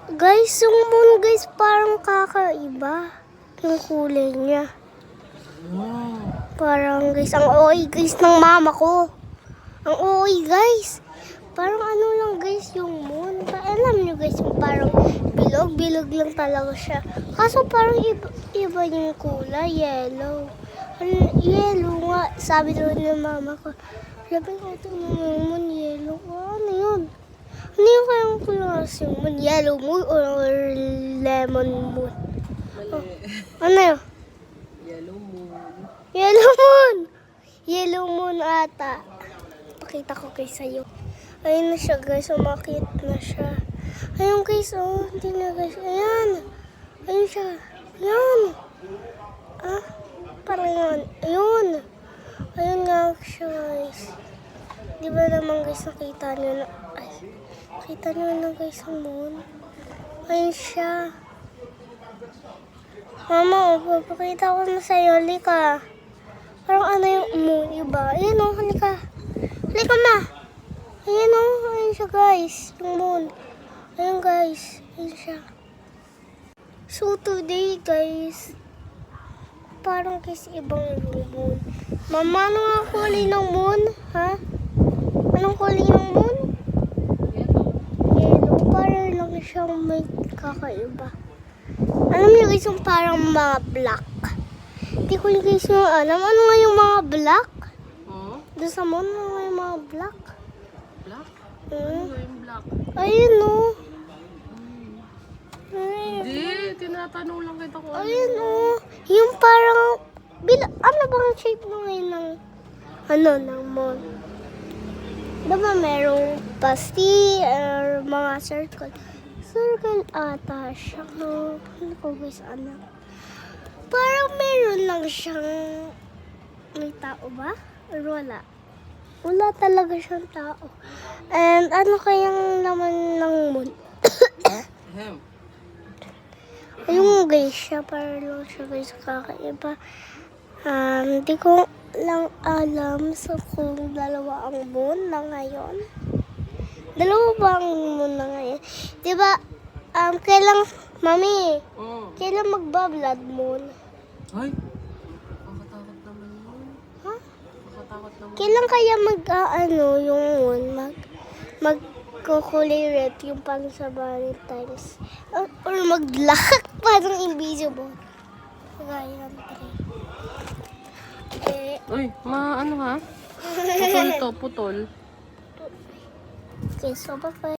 Guys, yung moon guys parang kakaiba. Yung kulay niya. Parang guys, ang OA guys ng mama ko. Ang OA guys. Parang ano lang guys yung moon. Alam nyo guys, yung parang bilog lang talaga siya. Kaso parang iba yung kulay, yellow. Yellow nga, sabi doon ng mama ko. Sabi ko, ito yung moon, yellow. Ano yun? Ano yung kayang klase yung moon? Yellow moon or lemon moon? Oh, ano yun? Yellow moon. Yellow moon! Yellow moon ata. Pakita ko kayo sa'yo. Ayun na siya guys, umakit na siya. Ayun guys, oh, hindi na guys. Ayan. Ayun siya. Ayan. Ah, parang yun. Ayun. Ayun nga siya guys. Di ba naman guys, nakita nyo na. Ay, nakita nyo na guys ang moon. Ayun siya. Mama, papakita ko na sa'yo. Halika. Parang ano yung moon, iba. Ayun oh, halika. Halika na. Ayan o, ayun siya guys, yung moon. Ayun guys, ayun siya. So today guys, parang guys ibang yung moon. Mama, ano nga kulay ng moon? Ha? Anong kulay ng moon? Yellow. Parang lang siyang may kakaiba. Alam niyo guys yung parang mga black. Hindi ko guys yung alam. Ano nga yung mga black? Doon sa moon, ano nga yung mga black? Black? Hmm? Ano yung black? Ayun o. Hindi, tinatanong lang kita kung ano. Ayun o. Yung parang, ano bang shape mo ngayon ng, ng moon? Diba merong pasti or mga circle? Circle ata siya. Ano ko guys, ano? Parang meron lang siyang, may tao ba? Or wala? Wala talaga siyang tao. And ano kayang laman ng moon? Ayun guys, siya parang lang siya guys kakaiba. Di ko lang alam sa kung dalawa ang moon na ngayon. Dalawa ba ang moon na ngayon? Diba, kailang, mami, kailang magba-blood moon? Ay, makatakot naman yun. Ha? Makatakot naman. Kailan kaya yung moon, magkukulay red yung parang sa Valentine's? Or mag-black, parang invisible. Gaya ng tree. Uy, ano ha? Putol to, putol. Okay, so bye-bye.